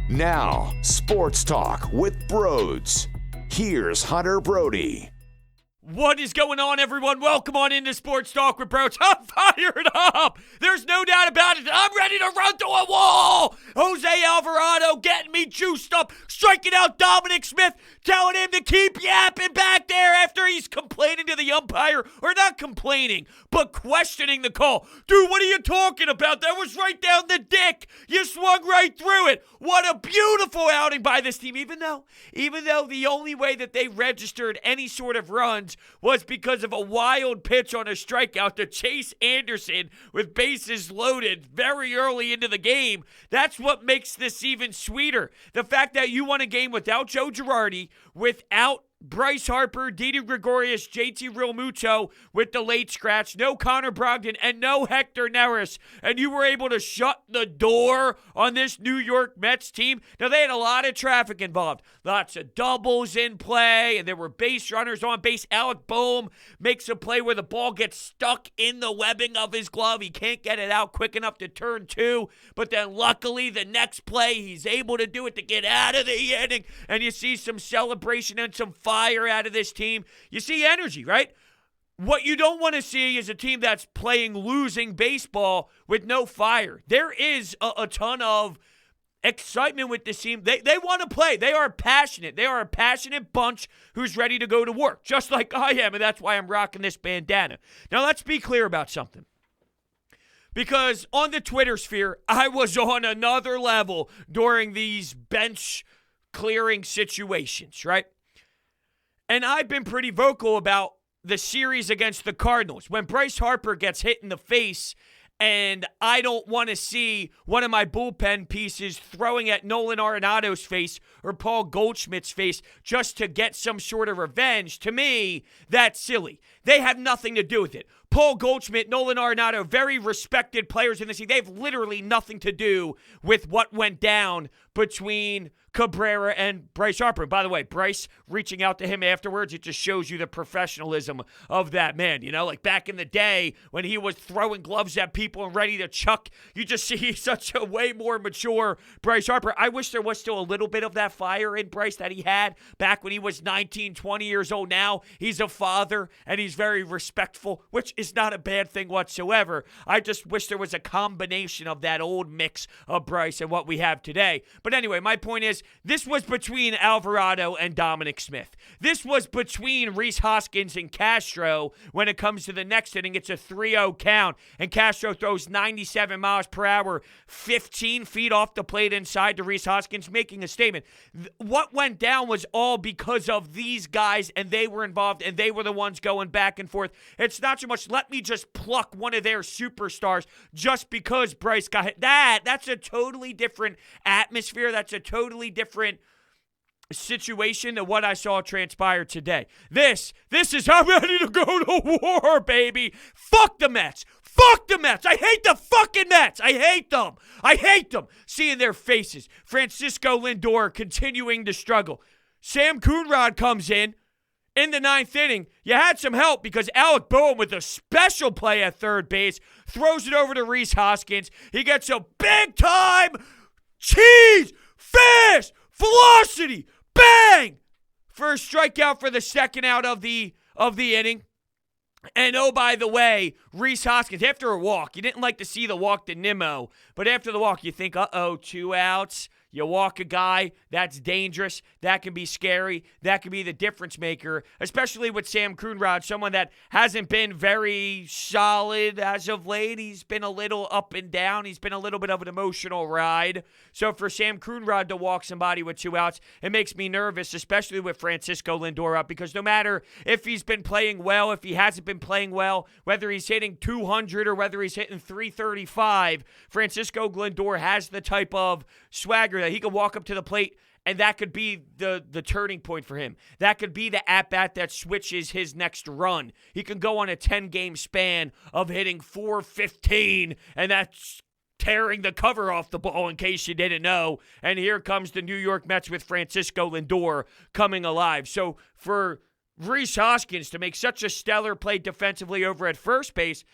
Now, Sports Talk with Brodes. Here's Hunter Brody. What is going on, everyone? Welcome on into Sports Talk with Brodes. I'm fired up. There's no doubt about it. I'm ready to run to a wall. Jose Alvarado getting me juiced up, striking out Dominic Smith, telling him to keep yapping back there after he's complaining to the umpire, or not complaining, but questioning the call. Dude, what are you talking about? That was right down the dick. You swung right through it. What a beautiful outing by this team, even though the only way that they registered any sort of runs was because of a wild pitch on a strikeout to Chase Anderson with bases loaded very early into the game. That's what makes this even sweeter. The fact that you won a game without Joe Girardi, without Bryce Harper, Didi Gregorius, JT Realmuto with the late scratch, no Connor Brogdon, and no Hector Neris, and you were able to shut the door on this New York Mets team. Now, they had a lot of traffic involved, lots of doubles in play, and there were base runners on base. Alec Boehm makes a play where the ball gets stuck in the webbing of his glove. He can't get it out quick enough to turn two, but then luckily the next play he's able to do it to get out of the inning, and you see some celebration and some fire out of this team. You see energy, right? What you don't want to see is a team that's playing losing baseball with no fire. There is a ton of excitement with this team. They want to play. They are passionate. They are a passionate bunch who's ready to go to work, just like I am, and that's why I'm rocking this bandana. Now, let's be clear about something. Because on the Twitter sphere, I was on another level during these bench clearing situations, right? And I've been pretty vocal about the series against the Cardinals. When Bryce Harper gets hit in the face, and I don't want to see one of my bullpen pieces throwing at Nolan Arenado's face or Paul Goldschmidt's face just to get some sort of revenge, to me, that's silly. They have nothing to do with it. Paul Goldschmidt, Nolan Arenado, very respected players in the league. They have literally nothing to do with what went down between Cabrera and Bryce Harper. By the way, Bryce reaching out to him afterwards, it just shows you the professionalism of that man. You know, like back in the day when he was throwing gloves at people and ready to chuck, you just see such a way more mature Bryce Harper. I wish there was still a little bit of that fire in Bryce that he had back when he was 19, 20 years old. Now he's a father and he's very respectful, which is not a bad thing whatsoever. I just wish there was a combination of that old mix of Bryce and what we have today. But anyway, my point is, this was between Alvarado and Dominic Smith. This was between Rhys Hoskins and Castro. When it comes to the next inning, it's a 3-0 count, and Castro throws 97 miles per hour, 15 feet off the plate inside to Rhys Hoskins, making a statement. What went down was all because of these guys, and they were involved, and they were the ones going back and forth. It's not so much, let me just pluck one of their superstars just because Bryce got hit. That's a totally different atmosphere. That's a totally different situation than what I saw transpire today. This is how I'm ready to go to war, baby. Fuck the Mets. Fuck the Mets. I hate the fucking Mets. I hate them. I hate them. Seeing their faces. Francisco Lindor continuing to struggle. Sam Coonrod comes in the ninth inning. You had some help because Alec Boehm with a special play at third base throws it over to Rhys Hoskins. He gets a big time cheese, fast, velocity, bang, for a strikeout for the second out of the inning. And oh, by the way, Rhys Hoskins, after a walk, you didn't like to see the walk to Nimmo, but after the walk, you think, 2 outs. You walk a guy, that's dangerous. That can be scary. That can be the difference maker, especially with Sam Coonrod, someone that hasn't been very solid as of late. He's been a little up and down. He's been a little bit of an emotional ride. So for Sam Coonrod to walk somebody with 2 outs, it makes me nervous, especially with Francisco Lindor up, because no matter if he's been playing well, if he hasn't been playing well, whether he's hitting 200 or whether he's hitting 335, Francisco Lindor has the type of swagger that he can walk up to the plate, and that could be the turning point for him. That could be the at-bat that switches his next run. He can go on a 10-game span of hitting .415, and that's tearing the cover off the ball, in case you didn't know. And here comes the New York Mets with Francisco Lindor coming alive. So for Rhys Hoskins to make such a stellar play defensively over at first base,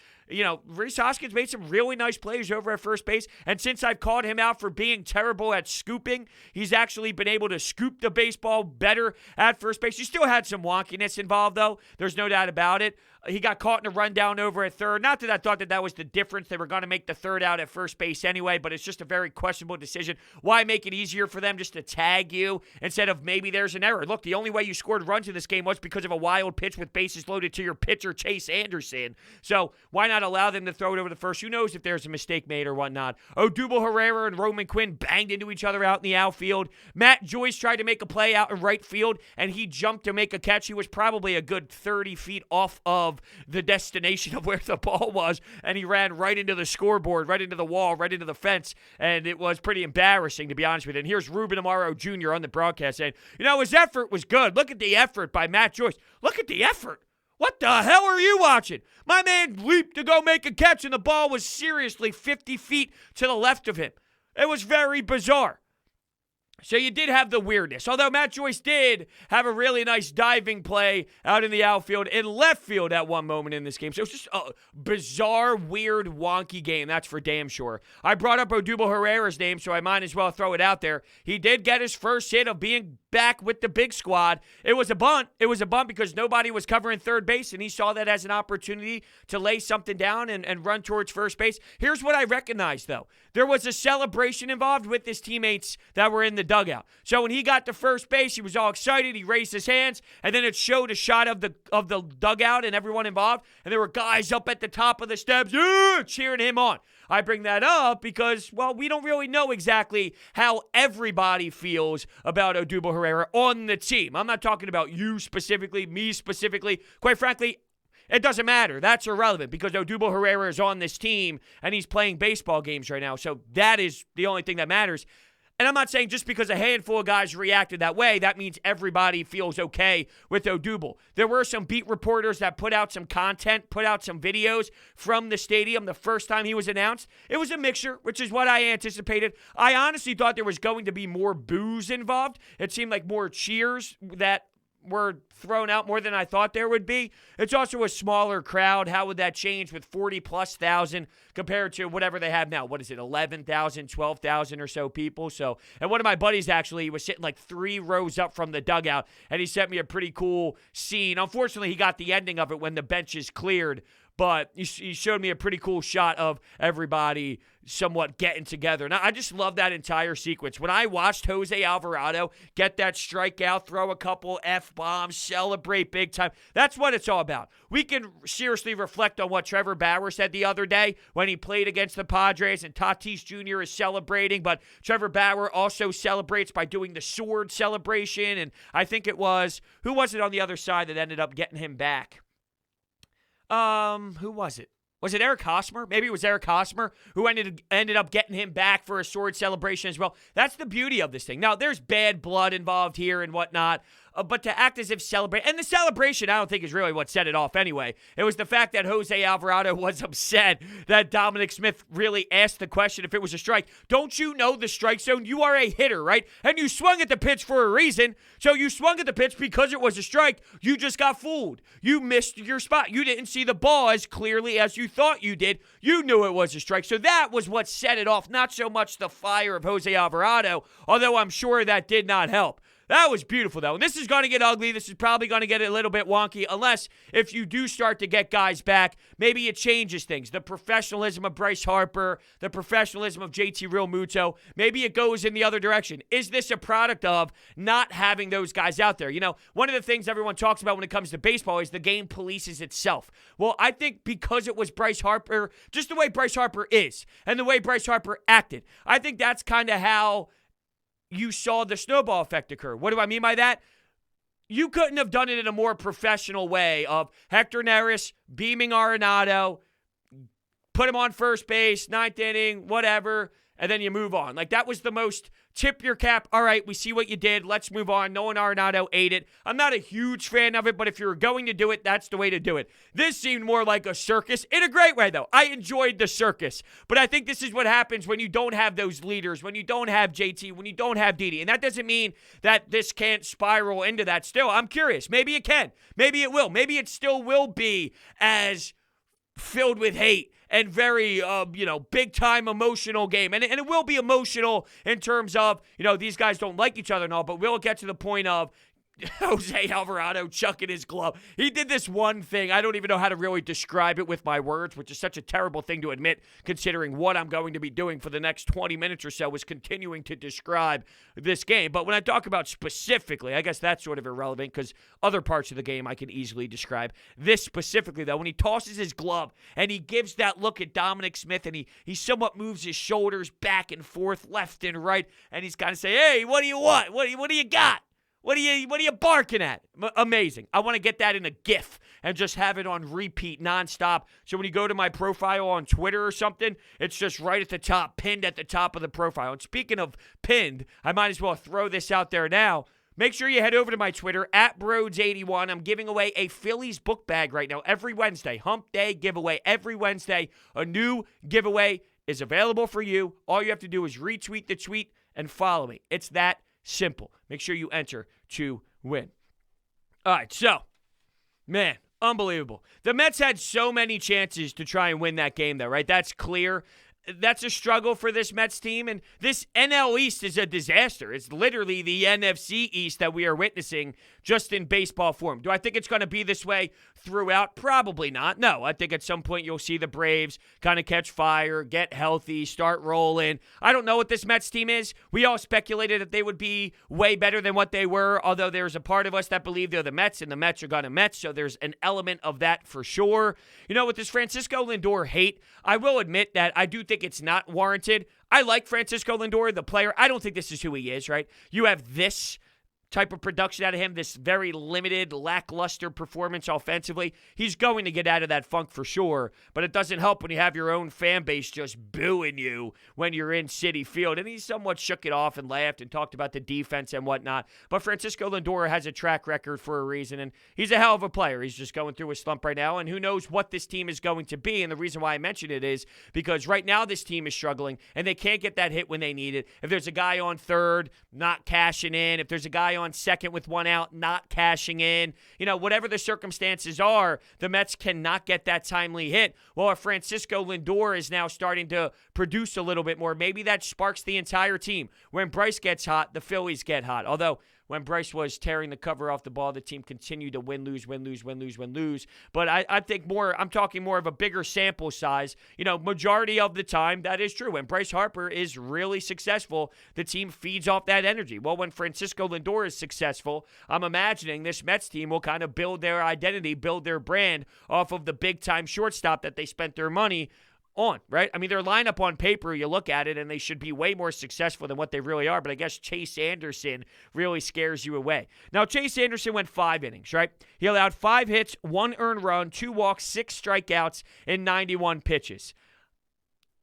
Rhys Hoskins made some really nice plays over at first base, and since I've called him out for being terrible at scooping, he's actually been able to scoop the baseball better at first base. He still had some wonkiness involved, though. There's no doubt about it. He got caught in a rundown over at third. Not that I thought that was the difference. They were going to make the third out at first base anyway, but it's just a very questionable decision. Why make it easier for them just to tag you instead of maybe there's an error? Look, the only way you scored runs in this game was because of a wild pitch with bases loaded to your pitcher, Chase Anderson. So why not allow them to throw it over the first? Who knows if there's a mistake made or whatnot. Odubel Herrera and Roman Quinn banged into each other out in the outfield. Matt Joyce tried to make a play out in right field, and he jumped to make a catch. He was probably a good 30 feet off of the destination of where the ball was, and he ran right into the scoreboard, right into the wall, right into the fence, and it was pretty embarrassing, to be honest with you. And here's Ruben Amaro Jr. on the broadcast saying, his effort was good. Look at the effort by Matt Joyce. Look at the effort. What the hell are you watching? My man leaped to go make a catch, and the ball was seriously 50 feet to the left of him. It was very bizarre. So you did have the weirdness. Although Matt Joyce did have a really nice diving play out in the outfield and left field at one moment in this game. So it's just a bizarre, weird, wonky game. That's for damn sure. I brought up Odubel Herrera's name, so I might as well throw it out there. He did get his first hit of being back with the big squad. It was a bunt. It was a bunt because nobody was covering third base, and he saw that as an opportunity to lay something down and run towards first base. Here's what I recognize, though. There was a celebration involved with his teammates that were in the dugout. So when he got to first base, he was all excited. He raised his hands, and then it showed a shot of the dugout and everyone involved, and there were guys up at the top of the steps cheering him on. I bring that up because, we don't really know exactly how everybody feels about Odubel Herrera on the team. I'm not talking about you specifically, me specifically. Quite frankly, it doesn't matter. That's irrelevant because Odubel Herrera is on this team and he's playing baseball games right now. So that is the only thing that matters. And I'm not saying just because a handful of guys reacted that way, that means everybody feels okay with Odubel. There were some beat reporters that put out some content, put out some videos from the stadium the first time he was announced. It was a mixture, which is what I anticipated. I honestly thought there was going to be more boos involved. It seemed like more cheers that were thrown out more than I thought there would be. It's also a smaller crowd. How would that change with 40+ thousand compared to whatever they have now? What is it, 11,000, 12,000 or so people? So, and one of my buddies actually was sitting like 3 rows up from the dugout, and he sent me a pretty cool scene. Unfortunately, he got the ending of it when the benches cleared, but he showed me a pretty cool shot of everybody somewhat getting together. Now, I just love that entire sequence. When I watched Jose Alvarado get that strikeout, throw a couple F-bombs, celebrate big time, that's what it's all about. We can seriously reflect on what Trevor Bauer said the other day when he played against the Padres, and Tatis Jr. is celebrating, but Trevor Bauer also celebrates by doing the sword celebration, and I think it was, who was it on the other side that ended up getting him back? Who was it? Was it Eric Hosmer? Maybe it was Eric Hosmer who ended up getting him back for a sword celebration as well. That's the beauty of this thing. Now, there's bad blood involved here and whatnot, but to act as if celebrate, and the celebration I don't think is really what set it off anyway. It was the fact that Jose Alvarado was upset that Dominic Smith really asked the question if it was a strike. Don't you know the strike zone? You are a hitter, right? And you swung at the pitch for a reason. So you swung at the pitch because it was a strike. You just got fooled. You missed your spot. You didn't see the ball as clearly as you thought you did. You knew it was a strike. So that was what set it off, not so much the fire of Jose Alvarado, although I'm sure that did not help. That was beautiful, though. And this is going to get ugly. This is probably going to get a little bit wonky, unless if you do start to get guys back, maybe it changes things. The professionalism of Bryce Harper, the professionalism of JT Realmuto, maybe it goes in the other direction. Is this a product of not having those guys out there? One of the things everyone talks about when it comes to baseball is the game polices itself. Well, I think because it was Bryce Harper, just the way Bryce Harper is and the way Bryce Harper acted, I think that's kind of how you saw the snowball effect occur. What do I mean by that? You couldn't have done it in a more professional way of Hector Neris beaming Arenado, put him on first base, 9th inning, whatever, and then you move on. Like, that was the most tip your cap. All right, we see what you did. Let's move on. Nolan Arenado ate it. I'm not a huge fan of it, but if you're going to do it, that's the way to do it. This seemed more like a circus in a great way, though. I enjoyed the circus, but I think this is what happens when you don't have those leaders, when you don't have JT, when you don't have Didi, and that doesn't mean that this can't spiral into that still. I'm curious. Maybe it can. Maybe it will. Maybe it still will be as filled with hate and very, big-time emotional game. And it will be emotional in terms of, these guys don't like each other and all, but we'll get to the point of Jose Alvarado chucking his glove. He did this one thing. I don't even know how to really describe it with my words, which is such a terrible thing to admit considering what I'm going to be doing for the next 20 minutes or so is continuing to describe this game. But when I talk about specifically, I guess that's sort of irrelevant because other parts of the game I can easily describe. This specifically, though, when he tosses his glove and he gives that look at Dominic Smith and he somewhat moves his shoulders back and forth, left and right, and he's kind of saying, hey, what do you want? What do you got? What are you barking at? Amazing. I want to get that in a GIF and just have it on repeat nonstop. So when you go to my profile on Twitter or something, it's just right at the top, pinned at the top of the profile. And speaking of pinned, I might as well throw this out there now. Make sure you head over to my Twitter, @Brodes81. I'm giving away a Phillies book bag right now every Wednesday. Hump Day giveaway every Wednesday. A new giveaway is available for you. All you have to do is retweet the tweet and follow me. It's that simple. Make sure you enter to win. All right, so, man, unbelievable. The Mets had so many chances to try and win that game, though, right? That's clear. That's a struggle for this Mets team, and this NL East is a disaster. It's literally the NFC East that we are witnessing just in baseball form. Do I think it's going to be this way throughout? Probably not. No, I think at some point you'll see the Braves kind of catch fire, get healthy, start rolling. I don't know what this Mets team is. We all speculated that they would be way better than what they were, although there's a part of us that believe they're the Mets, and the Mets are going to Mets, so there's an element of that for sure. With this Francisco Lindor hate, I will admit that I do think it's not warranted. I like Francisco Lindor, the player. I don't think this is who he is, right? You have this type of production out of him, this very limited, lackluster performance offensively. He's going to get out of that funk for sure, but it doesn't help when you have your own fan base just booing you when you're in Citi Field. And he somewhat shook it off and laughed and talked about the defense and whatnot. But Francisco Lindor has a track record for a reason, and he's a hell of a player. He's just going through a slump right now, and who knows what this team is going to be. And the reason why I mention it is because right now this team is struggling, and they can't get that hit when they need it. If there's a guy on third, not cashing in. If there's a guy on second with one out, not cashing in. Whatever the circumstances are, the Mets cannot get that timely hit. Well, if Francisco Lindor is now starting to produce a little bit more, maybe that sparks the entire team. When Bryce gets hot, the Phillies get hot. Although, when Bryce was tearing the cover off the ball, the team continued to win, lose. But I think I'm talking more of a bigger sample size. Majority of the time, that is true. When Bryce Harper is really successful, the team feeds off that energy. Well, when Francisco Lindor is successful, I'm imagining this Mets team will kind of build their identity, build their brand off of the big-time shortstop that they spent their money on, right? I mean, their lineup on paper, you look at it, and they should be way more successful than what they really are, but I guess Chase Anderson really scares you away. Now, Chase Anderson went 5 innings, right? He allowed 5 hits, 1 earned run, 2 walks, 6 strikeouts in 91 pitches.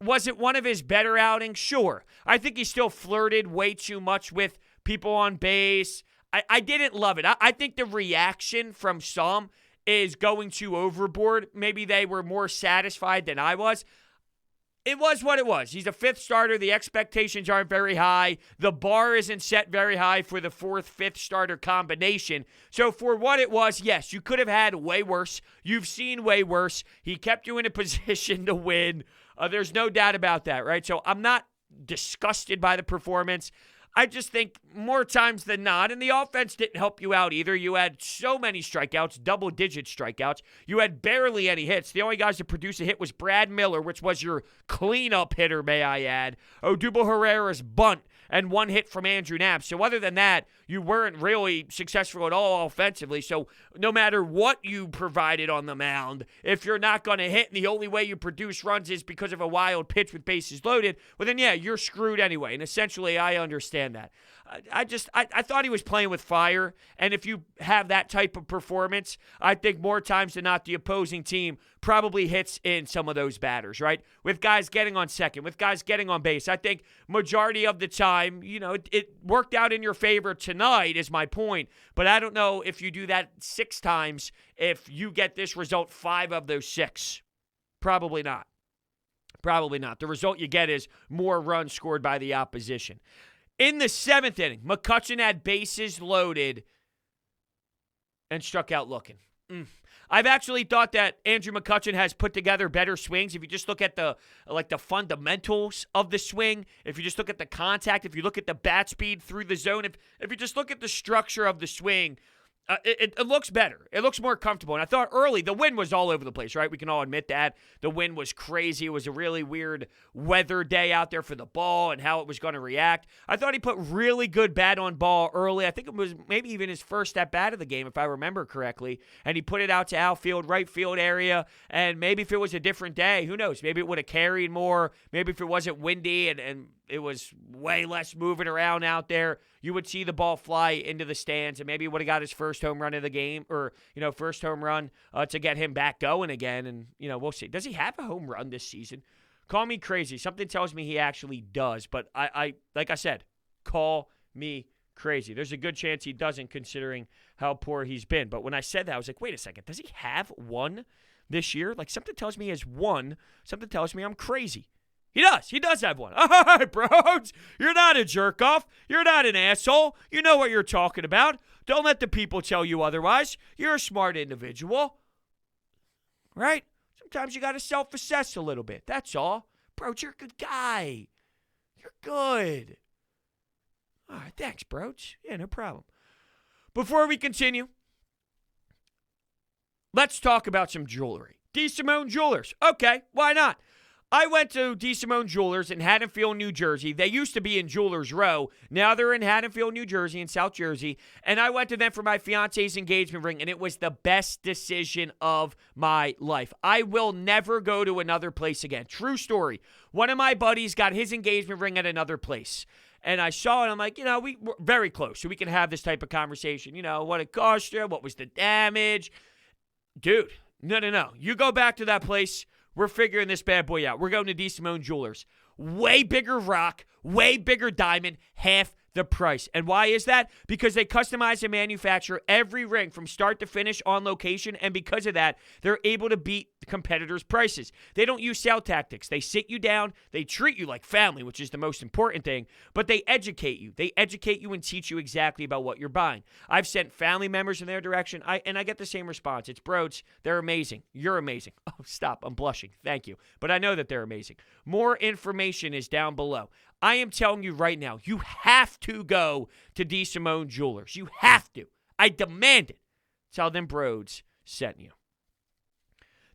Was it one of his better outings? Sure. I think he still flirted way too much with people on base. I didn't love it. I think the reaction from some is going too overboard. Maybe they were more satisfied than I was. It was what it was. He's a 5th starter. The expectations aren't very high. The bar isn't set very high for the 4th, 5th starter combination. So for what it was, yes, you could have had way worse. You've seen way worse. He kept you in a position to win. There's no doubt about that, right? So I'm not disgusted by the performance. I just think more times than not, and the offense didn't help you out either. You had so many strikeouts, double-digit strikeouts. You had barely any hits. The only guys to produce a hit was Brad Miller, which was your cleanup hitter, may I add. Odubel Herrera's bunt and 1 hit from Andrew Knapp. So other than that, you weren't really successful at all offensively. So no matter what you provided on the mound, if you're not going to hit and the only way you produce runs is because of a wild pitch with bases loaded, well then, yeah, you're screwed anyway. And essentially, I understand that. I thought he was playing with fire, and if you have that type of performance, I think more times than not the opposing team probably hits in some of those batters, right? With guys getting on second, with guys getting on base. I think majority of the time, it worked out in your favor tonight is my point, but I don't know if you do that 6 times, if you get this result 5 of those 6. Probably not. Probably not. The result you get is more runs scored by the opposition. In the 7th inning, Mccutchen had bases loaded and struck out looking. I've actually thought that Andrew McCutchen has put together better swings. If you just look at the fundamentals of the swing, if you just look at the contact, if you look at the bat speed through the zone, if you just look at the structure of the swing, it looks better. It looks more comfortable. And I thought early, the wind was all over the place, right? We can all admit that. The wind was crazy. It was a really weird weather day out there for the ball and how it was going to react. I thought he put really good bat on ball early. I think it was maybe even his first at bat of the game, if I remember correctly. And he put it out to outfield, right field area. And maybe if it was a different day, who knows? Maybe it would have carried more. Maybe if it wasn't windy and it was way less moving around out there, you would see the ball fly into the stands, and maybe he would have got his first home run of the game, or, first home run to get him back going again, and, we'll see. Does he have a home run this season? Call me crazy. Something tells me he actually does, but I like I said, call me crazy. There's a good chance he doesn't, considering how poor he's been. But when I said that, I was like, wait a second, does he have one this year? Like, something tells me he has one. Something tells me I'm crazy. He does. He does have one. All right, Brodes. You're not a jerk-off. You're not an asshole. You know what you're talking about. Don't let the people tell you otherwise. You're a smart individual. Right? Sometimes you got to self-assess a little bit. That's all. Brodes, you're a good guy. You're good. All right, thanks, Brodes. Yeah, no problem. Before we continue, let's talk about some jewelry. D. Simone Jewelers. Okay, why not? I went to D. Simone Jewelers in Haddonfield, New Jersey. They used to be in Jewelers Row. Now they're in Haddonfield, New Jersey, in South Jersey. And I went to them for my fiance's engagement ring, and it was the best decision of my life. I will never go to another place again. True story. One of my buddies got his engagement ring at another place. And I saw it, I'm like, we were very close, so we can have this type of conversation. What it cost you, what was the damage. Dude, no. You go back to that place. We're figuring this bad boy out. We're going to D. Simone Jewelers. Way bigger rock, way bigger diamond, half the price. And why is that? Because they customize and manufacture every ring from start to finish on location, and because of that, they're able to beat competitors' prices. They don't use sale tactics. They sit you down, they treat you like family, which is the most important thing, but they educate you. They educate you and teach you exactly about what you're buying. I've sent family members in their direction, and I get the same response. It's Brodes. They're amazing. You're amazing. Oh, stop. I'm blushing. Thank you. But I know that they're amazing. More information is down below. I am telling you right now, you have to go to D. Simone Jewelers. You have to. I demand it. Tell them Brodes sent you.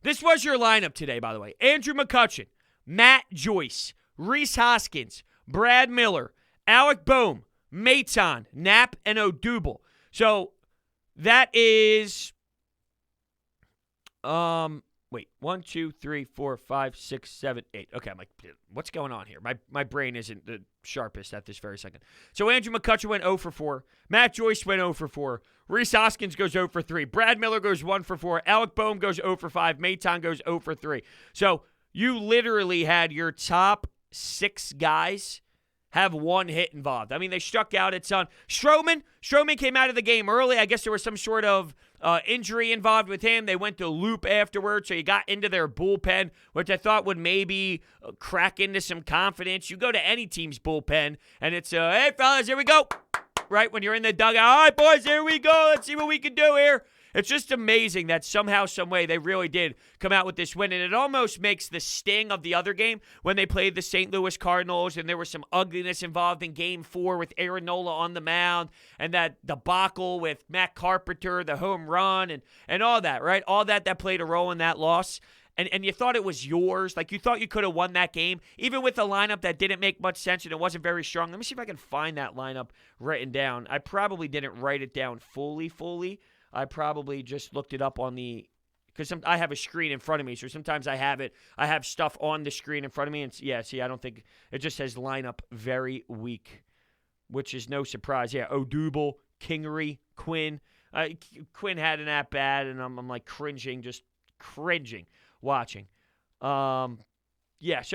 This was your lineup today, by the way. Andrew McCutchen, Matt Joyce, Rhys Hoskins, Brad Miller, Alec Boehm, Maton, Knapp, and Odubel. So that is... Wait, 1, 2, 3, 4, 5, 6, 7, 8. Okay, I'm like, what's going on here? My brain isn't the sharpest at this very second. So Andrew McCutchen went 0 for 4. Matt Joyce went 0 for 4. Rhys Hoskins goes 0 for 3. Brad Miller goes 1 for 4. Alec Boehm goes 0 for 5. Maton goes 0 for 3. So you literally had your top 6 guys have one hit involved. I mean, they struck out at some. Stroman came out of the game early. I guess there was some sort of injury involved with him. They went to loop afterwards, so you got into their bullpen, which I thought would maybe crack into some confidence. You go to any team's bullpen, and it's, hey, fellas, here we go. Right, when you're in the dugout, all right, boys, here we go. Let's see what we can do here. It's just amazing that somehow, some way, they really did come out with this win. And it almost makes the sting of the other game when they played the St. Louis Cardinals and there was some ugliness involved in Game 4 with Aaron Nola on the mound and that debacle with Matt Carpenter, the home run, and all that, right? All that played a role in that loss. And you thought it was yours. Like, you thought you could have won that game, even with a lineup that didn't make much sense and it wasn't very strong. Let me see if I can find that lineup written down. I probably didn't write it down fully. I probably just looked it up on the, because I have a screen in front of me, so sometimes I have stuff on the screen in front of me, and I don't think, it just says lineup very weak, which is no surprise. Yeah, Odubel, Kingery, Quinn. Quinn had an at-bat, and I'm like cringing watching. So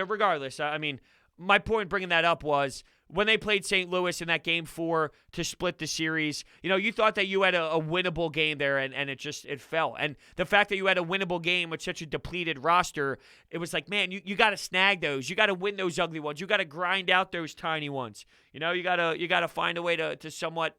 regardless, I mean, my point bringing that up was, when they played St. Louis in that Game 4 to split the series, you thought that you had a winnable game there, and it fell. And the fact that you had a winnable game with such a depleted roster, it was like, man, you got to snag those. You got to win those ugly ones. You got to grind out those tiny ones. You got to find a way to somewhat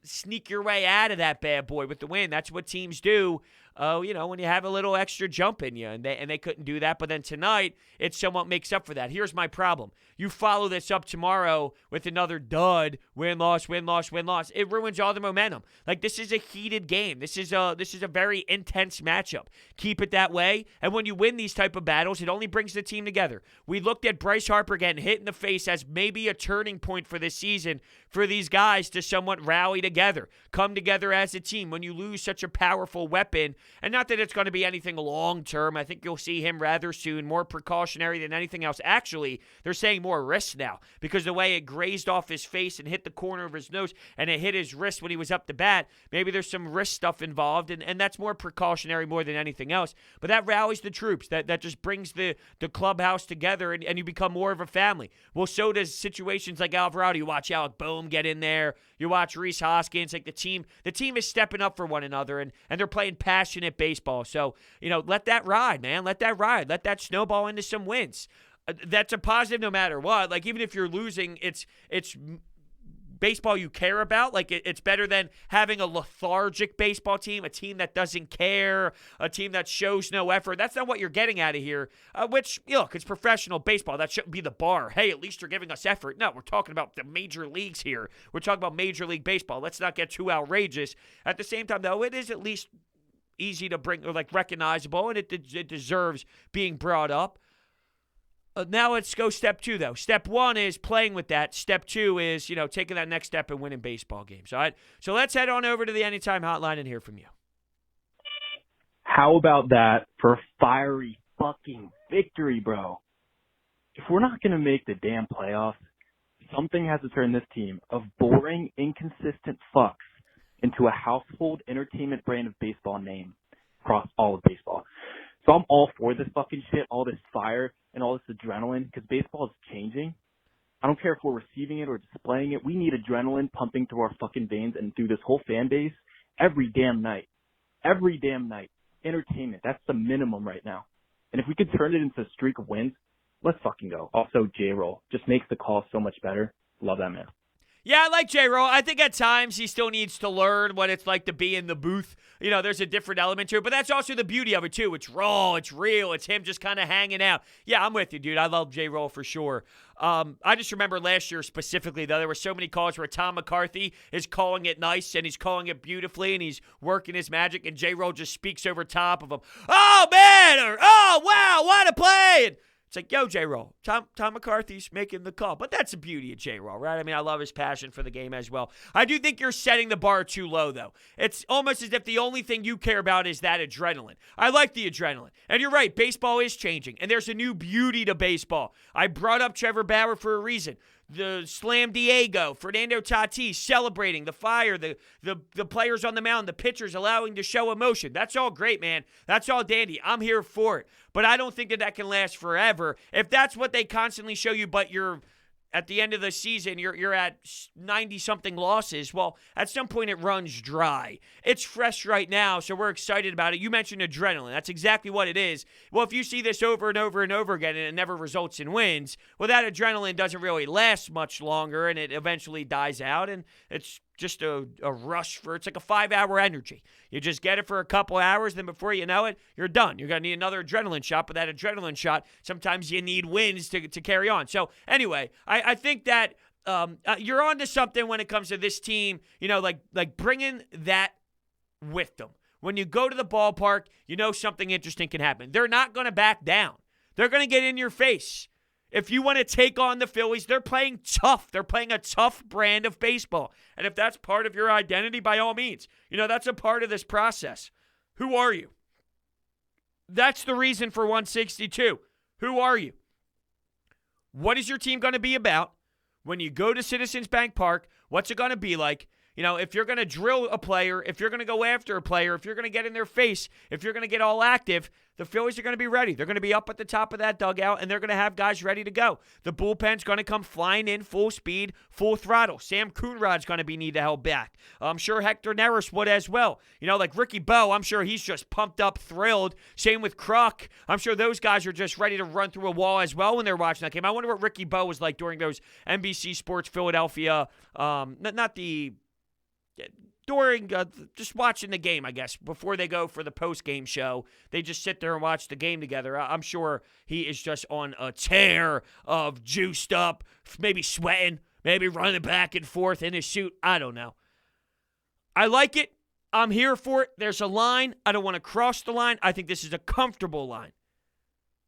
sneak your way out of that bad boy with the win. That's what teams do. When you have a little extra jump in you, and they couldn't do that. But then tonight, it somewhat makes up for that. Here's my problem. You follow this up tomorrow with another dud, win-loss, win-loss, win-loss. It ruins all the momentum. Like, this is a heated game. This is a very intense matchup. Keep it that way. And when you win these type of battles, it only brings the team together. We looked at Bryce Harper getting hit in the face as maybe a turning point for this season for these guys to somewhat rally together, come together as a team. When you lose such a powerful weapon, and not that it's going to be anything long-term. I think you'll see him rather soon, more precautionary than anything else. Actually, they're saying more wrist now because the way it grazed off his face and hit the corner of his nose and it hit his wrist when he was up to bat, maybe there's some wrist stuff involved, and that's more precautionary more than anything else. But that rallies the troops. That just brings the clubhouse together, and you become more of a family. Well, so does situations like Alvarado. You watch Alec Boehm get in there. You watch Rhys Hoskins. Like the team is stepping up for one another, and they're playing passionate baseball. So, let that ride, man. Let that ride. Let that snowball into some wins. That's a positive no matter what. Like, even if you're losing, it's baseball you care about. Like, it's better than having a lethargic baseball team, a team that doesn't care, a team that shows no effort. That's not what you're getting out of here, which, look, it's professional baseball. That shouldn't be the bar. Hey, at least you're giving us effort. No, we're talking about the major leagues here. We're talking about Major League Baseball. Let's not get too outrageous. At the same time, though, it is at least easy to bring, or like recognizable, and it deserves being brought up. Now let's go step 2, though. Step 1 is playing with that. Step 2 is, taking that next step and winning baseball games. All right? So let's head on over to the Anytime Hotline and hear from you. How about that for a fiery fucking victory, bro? If we're not going to make the damn playoffs, something has to turn this team of boring, inconsistent fucks into a household entertainment brand of baseball name across all of baseball. So I'm all for this fucking shit, all this fire and all this adrenaline, because baseball is changing. I don't care if we're receiving it or displaying it. We need adrenaline pumping through our fucking veins and through this whole fan base every damn night. Every damn night. Entertainment. That's the minimum right now. And if we could turn it into a streak of wins, let's fucking go. Also, J-Roll just makes the call so much better. Love that man. Yeah, I like J-Roll. I think at times he still needs to learn what it's like to be in the booth. There's a different element to it, but that's also the beauty of it, too. It's raw, it's real, it's him just kind of hanging out. Yeah, I'm with you, dude. I love J-Roll for sure. I just remember last year specifically, though, there were so many calls where Tom McCarthy is calling it nice, and he's calling it beautifully, and he's working his magic, and J-Roll just speaks over top of him. Oh, man! Or, oh, wow, what a play! And it's like, yo, J-Roll, Tom McCarthy's making the call. But that's the beauty of J-Roll, right? I mean, I love his passion for the game as well. I do think you're setting the bar too low, though. It's almost as if the only thing you care about is that adrenaline. I like the adrenaline. And you're right, baseball is changing. And there's a new beauty to baseball. I brought up Trevor Bauer for a reason. The Slam Diego, Fernando Tatis celebrating the fire, the players on the mound, the pitchers allowing to show emotion. That's all great, man. That's all dandy. I'm here for it. But I don't think that can last forever. If that's what they constantly show you, but you're at the end of the season, you're at 90-something losses, well, at some point it runs dry. It's fresh right now, so we're excited about it. You mentioned adrenaline. That's exactly what it is. Well, if you see this over and over and over again and it never results in wins, well, that adrenaline doesn't really last much longer, and it eventually dies out, and it's just a rush it's like a 5-hour energy. You just get it for a couple hours, then before you know it, you're done. You're going to need another adrenaline shot, but that adrenaline shot, sometimes you need wins to carry on. So anyway, I think that you're on to something when it comes to this team, like bringing that with them. When you go to the ballpark, something interesting can happen. They're not going to back down. They're going to get in your face. If you want to take on the Phillies, they're playing tough. They're playing a tough brand of baseball. And if that's part of your identity, by all means, that's a part of this process. Who are you? That's the reason for 162. Who are you? What is your team going to be about? When you go to Citizens Bank Park, what's it going to be like? If you're going to drill a player, if you're going to go after a player, if you're going to get in their face, if you're going to get all active, the Phillies are going to be ready. They're going to be up at the top of that dugout, and they're going to have guys ready to go. The bullpen's going to come flying in full speed, full throttle. Sam Coonrod's going to need to help back. I'm sure Hector Neris would as well. Like Ricky Bowe, I'm sure he's just pumped up, thrilled. Same with Kruk. I'm sure those guys are just ready to run through a wall as well when they're watching that game. I wonder what Ricky Bowe was like during those NBC Sports Philadelphia, not the during just watching the game, I guess, before they go for the post-game show. They just sit there and watch the game together. I'm sure he is just on a tear of juiced up, maybe sweating, maybe running back and forth in his suit. I don't know. I like it. I'm here for it. There's a line. I don't want to cross the line. I think this is a comfortable line.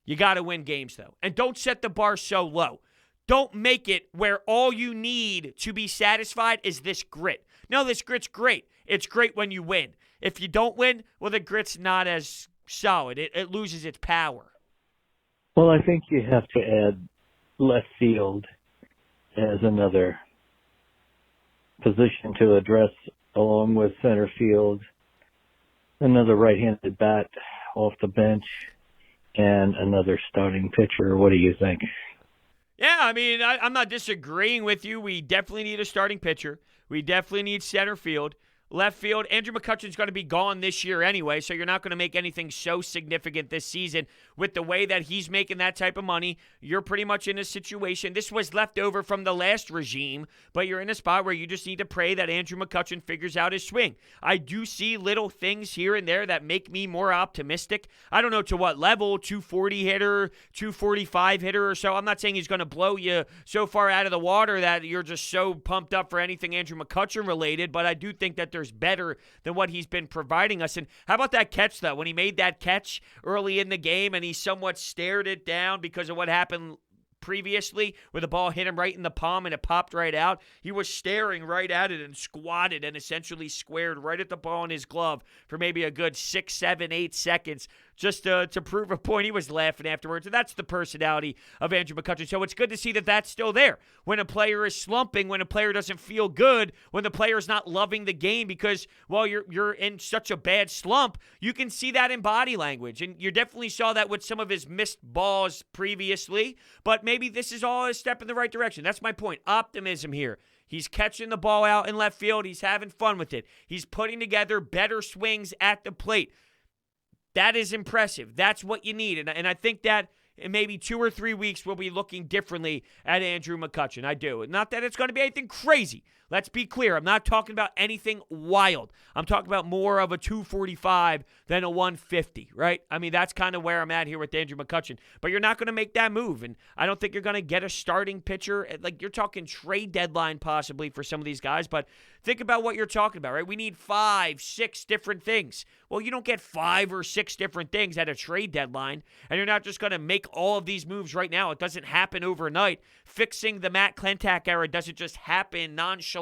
You got to win games, though. And don't set the bar so low. Don't make it where all you need to be satisfied is this grit. No, this grit's great. It's great when you win. If you don't win, well, the grit's not as solid. It loses its power. Well, I think you have to add left field as another position to address, along with center field, another right-handed bat off the bench, and another starting pitcher. What do you think? Yeah, I mean, I'm not disagreeing with you. We definitely need a starting pitcher. We definitely need center field. Left field, Andrew McCutchen's going to be gone this year anyway, so you're not going to make anything so significant this season. With the way that he's making that type of money, you're pretty much in a situation. This was left over from the last regime, but you're in a spot where you just need to pray that Andrew McCutchen figures out his swing. I do see little things here and there that make me more optimistic. I don't know to what level, 240 hitter, 245 hitter or so. I'm not saying he's going to blow you so far out of the water that you're just so pumped up for anything Andrew McCutchen related, but I do think that there's better than what he's been providing us. And how about that catch, though? When he made that catch early in the game and he somewhat stared it down because of what happened previously, where the ball hit him right in the palm and it popped right out. He was staring right at it and squatted and essentially squared right at the ball in his glove for maybe a good 6, 7, 8 seconds just to prove a point. He was laughing afterwards, and that's the personality of Andrew McCutchen. So it's good to see that that's still there. When a player is slumping, when a player doesn't feel good, when the player is not loving the game because, well, you're in such a bad slump, you can see that in body language. And you definitely saw that with some of his missed balls previously, but maybe this is all a step in the right direction. That's my point. Optimism here. He's catching the ball out in left field. He's having fun with it. He's putting together better swings at the plate. That is impressive. That's what you need. And I think that in maybe 2 or 3 weeks, we'll be looking differently at Andrew McCutchen. I do. Not that it's going to be anything crazy. Let's be clear. I'm not talking about anything wild. I'm talking about more of a 245 than a 150, right? I mean, that's kind of where I'm at here with Andrew McCutchen. But you're not going to make that move. And I don't think you're going to get a starting pitcher. Like, you're talking trade deadline possibly for some of these guys. But think about what you're talking about, right? We need 5, 6 different things. Well, you don't get 5 or 6 different things at a trade deadline. And you're not just going to make all of these moves right now. It doesn't happen overnight. Fixing the Matt Klentak era doesn't just happen nonchalantly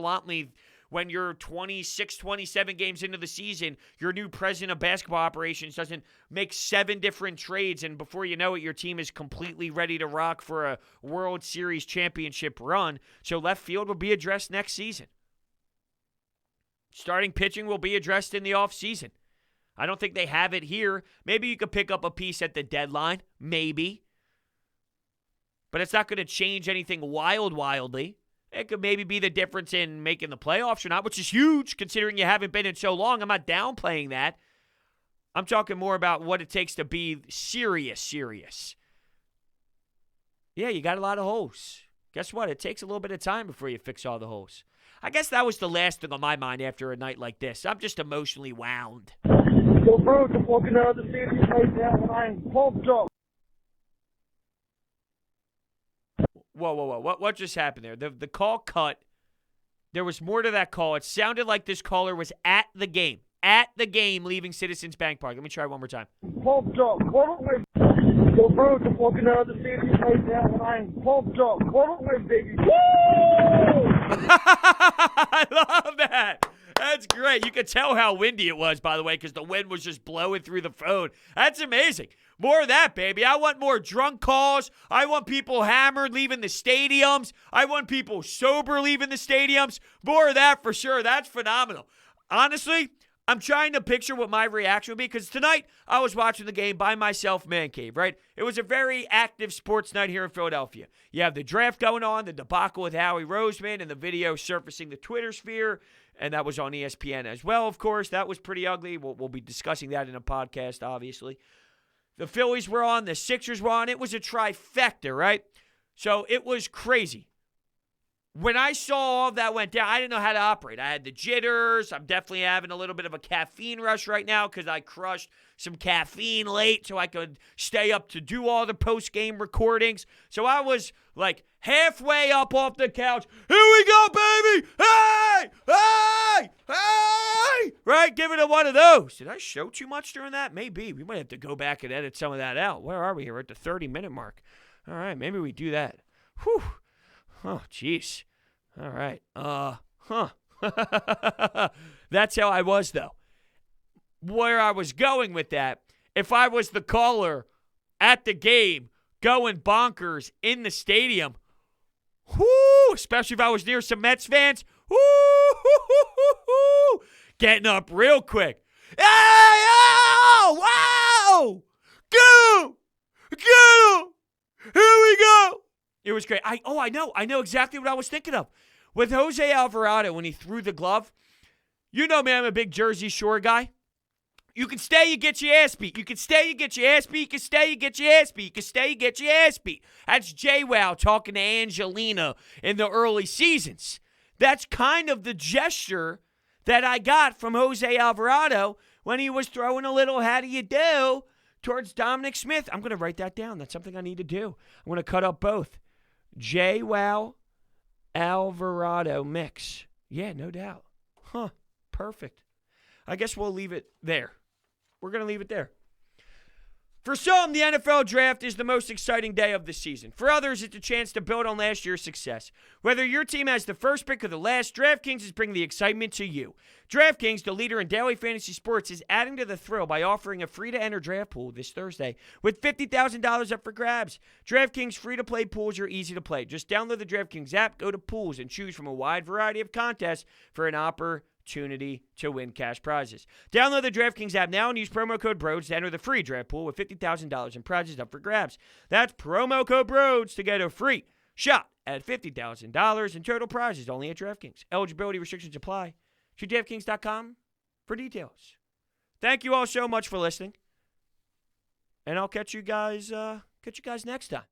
when you're 26, 27 games into the season. Your new president of basketball operations doesn't make 7 different trades, and before you know it, your team is completely ready to rock for a World Series championship run. So left field will be addressed next season. Starting pitching will be addressed in the offseason. I don't think they have it here. Maybe you could pick up a piece at the deadline. Maybe. But it's not going to change anything wildly. It could maybe be the difference in making the playoffs or not, which is huge considering you haven't been in so long. I'm not downplaying that. I'm talking more about what it takes to be serious. Yeah, you got a lot of holes. Guess what? It takes a little bit of time before you fix all the holes. I guess that was the last thing on my mind after a night like this. I'm just emotionally wound. Yo, bro, I'm walking out of the stadium right now and I'm pumped up. Whoa. What just happened there? The call cut. There was more to that call. It sounded like this caller was at the game. At the game leaving Citizens Bank Park. Let me try one more time. Pumped up. Yo, bro, I'm walking out of the stadium right now and I'm pumped up. Baby. Woo! I love that. That's great. You could tell how windy it was, by the way, because the wind was just blowing through the phone. That's amazing. More of that, baby. I want more drunk calls. I want people hammered leaving the stadiums. I want people sober leaving the stadiums. More of that for sure. That's phenomenal. Honestly, I'm trying to picture what my reaction would be because tonight I was watching the game by myself, man cave, right? It was a very active sports night here in Philadelphia. You have the draft going on, the debacle with Howie Roseman, and the video surfacing the Twitter sphere, and that was on ESPN as well, of course. That was pretty ugly. We'll be discussing that in a podcast, obviously. The Phillies were on, the Sixers were on. It was a trifecta, right? So it was crazy. when I saw all that went down, I didn't know how to operate. I had the jitters. I'm definitely having a little bit of a caffeine rush right now because I crushed some caffeine late so I could stay up to do all the post-game recordings. So I was like halfway up off the couch. Here we go, baby! Hey! Hey! Hey! Right? Giving it one of those. Did I show too much during that? Maybe. We might have to go back and edit some of that out. Where are we here? We're at the 30-minute mark. All right, maybe we do that. Whew. Oh, jeez. All right. That's how I was, though. Where I was going with that, if I was the caller at the game going bonkers in the stadium, whoo, especially if I was near some Mets fans, whoo, getting up real quick. Hey, oh, wow, go, here we go. It was great. I know exactly what I was thinking of. With Jose Alvarado, when he threw the glove, you know, man, I'm a big Jersey Shore guy. You can stay, you get your ass beat. You can stay, you get your ass beat. You can stay, you get your ass beat. You can stay, you get your ass beat. That's JWoww talking to Angelina in the early seasons. That's kind of the gesture that I got from Jose Alvarado when he was throwing a little how do you do towards Dominic Smith. I'm going to write that down. That's something I need to do. I'm going to cut up both. JWoww Alvarado mix. Yeah, no doubt. Huh. Perfect. I guess we'll leave it there. We're going to leave it there. For some, the NFL draft is the most exciting day of the season. For others, it's a chance to build on last year's success. Whether your team has the first pick or the last, DraftKings is bringing the excitement to you. DraftKings, the leader in daily fantasy sports, is adding to the thrill by offering a free-to-enter draft pool this Thursday with $50,000 up for grabs. DraftKings free-to-play pools are easy to play. Just download the DraftKings app, go to pools, and choose from a wide variety of contests for an opportunity to win cash prizes. Download the DraftKings app now and use promo code Brodes to enter the free draft pool with $50,000 in prizes up for grabs. That's promo code Brodes to get a free shot at $50,000 in total prizes only at DraftKings. Eligibility restrictions apply. To DraftKings.com for details. Thank you all so much for listening, and I'll catch you guys next time.